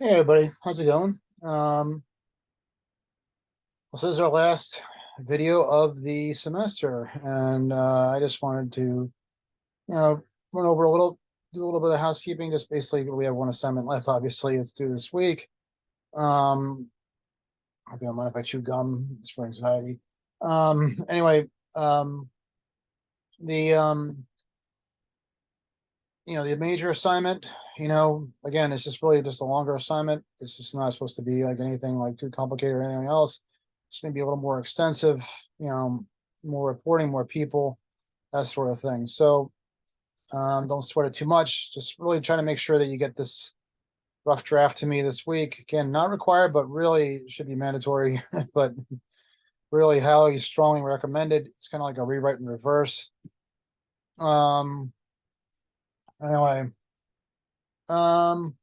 Hey everybody, how's it going? Well, this is our last video of the semester, and I just wanted to, run over a little, do a little bit of housekeeping. Just basically, we have one assignment left. Obviously, it's due this week. Um, I don't mind if I chew gum. It's for anxiety. Anyway, the the major assignment, again, it's just really just a longer assignment. It's just not supposed to be like anything like too complicated or anything else. Just maybe a little more extensive, you know, more reporting, more people, that sort of thing. So don't sweat it too much. Just really try to make sure that you get this rough draft to me this week. Again, not required, but really should be mandatory, but really highly strongly recommended. It's kind of like a rewrite in reverse. Um, anyway, um,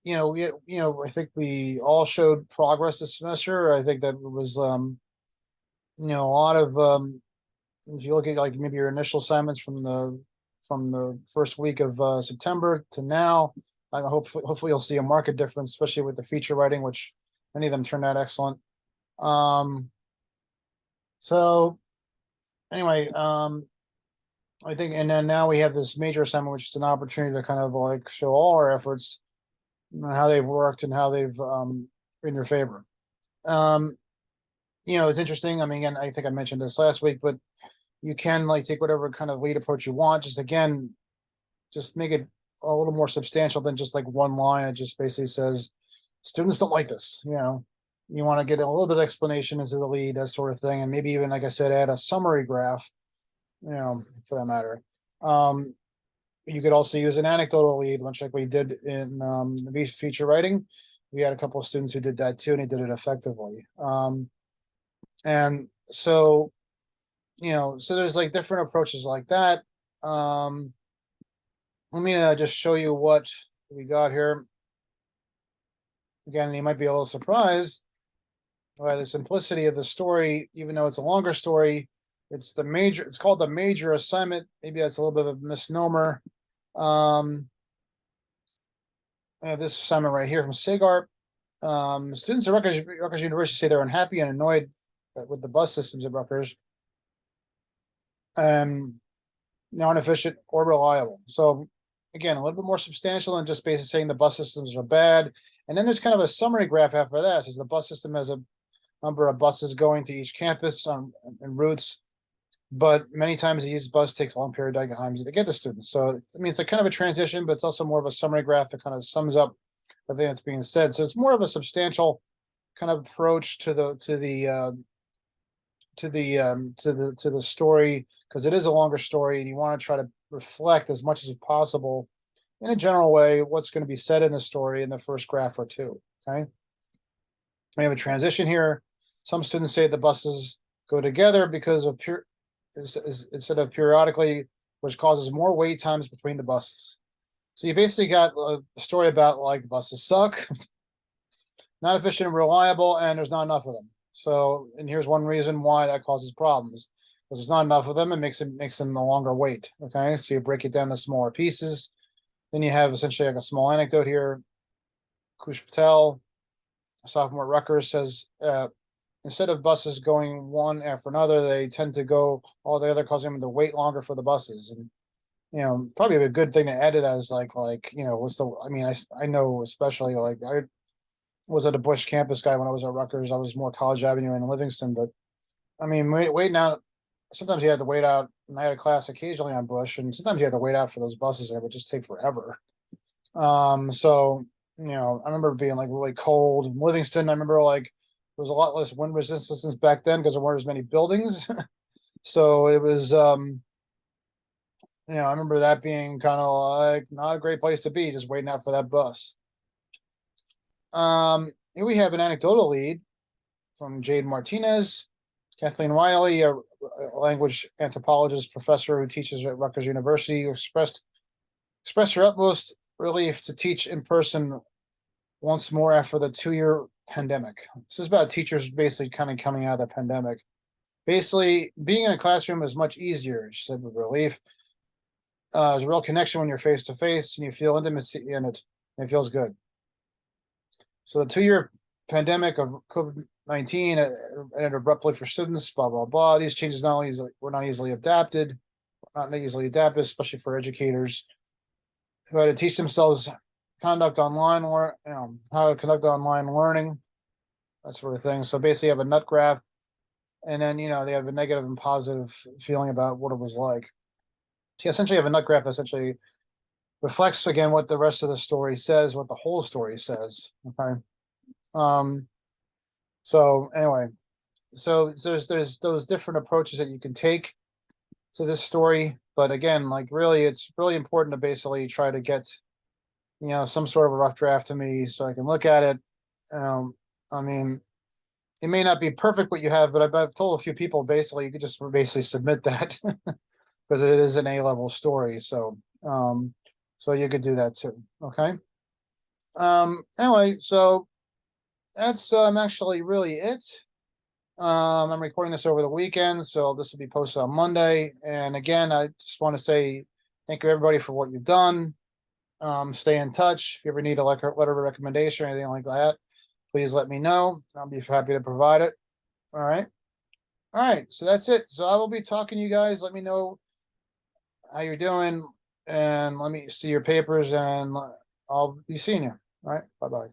I think we all showed progress this semester. I think that was, a lot of, if you look at like maybe your initial assignments from the first week of September to now, I hopefully you'll see a market difference, especially with the feature writing, which many of them turned out excellent. Um, so anyway, I think, and then now we have this major assignment, which is an opportunity to kind of like show all our efforts, how they've worked and how they've in your favor. Um, it's interesting. I mean, again, I think I mentioned this last week, but you can like take whatever kind of lead approach you want. Just again, just make it a little more substantial than just like one line. It just basically says students don't like this. You want to get a little bit of explanation into the lead, that sort of thing, and maybe even like I said, add a summary graph. For that matter. Um, you could also use an anecdotal lead, much like we did in the feature writing. We had a couple of students who did that too, and he did it effectively. And so there's like different approaches like that. Let me just show you what we got here. Again, you might be a little surprised by the simplicity of the story, even though it's a longer story. It's called the major assignment. Maybe that's a little bit of a misnomer. I have this assignment right here from SIGARP. Students at Rutgers University say they're unhappy and annoyed with the bus systems at Rutgers. Non-efficient or reliable. So again, a little bit more substantial than just basically saying the bus systems are bad. And then there's kind of a summary graph after that. Says the bus system has a number of buses going to each campus and routes, but many times these bus takes a long period of time to get the students. So I mean, it's a kind of a transition, but it's also more of a summary graph that kind of sums up everything that's being said. So it's more of a substantial kind of approach to the story, because it is a longer story and you want to try to reflect as much as possible in a general way what's going to be said in the story in the first graph or two. Okay, we have a transition here. Some students say the buses go together because of instead of periodically, which causes more wait times between the buses. So you basically got a story about like the buses suck, not efficient and reliable, and there's not enough of them. So, and here's one reason why that causes problems. Because there's not enough of them, it makes them a longer wait. Okay, so you break it down to smaller pieces. Then you have essentially like a small anecdote here. Kush Patel, a sophomore at Rutgers, says instead of buses going one after another, they tend to go all together, causing them to wait longer for the buses. And probably a good thing to add to that is what's the? I mean, I know especially like I was at a Bush campus guy when I was at Rutgers. I was more College Avenue and Livingston, but I mean, waiting out. Sometimes you had to wait out, and I had a class occasionally on Bush, and sometimes you had to wait out for those buses, and it would just take forever. So I remember being like really cold in Livingston. I remember like there was a lot less wind resistance back then because there weren't as many buildings. So it was, I remember that being kind of like not a great place to be, just waiting out for that bus. Here we have an anecdotal lead from Jade Martinez. Kathleen Riley, a language anthropologist professor who teaches at Rutgers University, expressed her utmost relief to teach in person once more after the 2-year pandemic. This is about teachers basically kind of coming out of the pandemic. Basically, being in a classroom is much easier, she said with relief. There's a real connection when you're face to face and you feel intimacy in it, and it feels good. So the 2-year pandemic of COVID-19 ended abruptly for students, blah, blah, blah. These changes not only were not easily adapted, especially for educators who had to teach themselves conduct online or how to conduct online learning, that sort of thing. So basically you have a nut graph, and then they have a negative and positive feeling about what it was like. So you essentially have a nut graph that essentially reflects again what the rest of the story says, what the whole story says. Okay. So anyway, so there's those different approaches that you can take to this story, but again, like really, it's really important to basically try to get some sort of a rough draft to me so I can look at it. I mean, it may not be perfect what you have, but I've told a few people basically you could just basically submit that because it is an A-level story. So so you could do that too. Okay. Anyway, so that's actually really it. I'm recording this over the weekend, so this will be posted on Monday. And again, I just want to say thank you everybody for what you've done. Stay in touch. If you ever need a letter of recommendation or anything like that, please let me know. I'll be happy to provide it. All right. All right. So that's it. So I will be talking to you guys. Let me know how you're doing and let me see your papers and I'll be seeing you. All right. Bye-bye.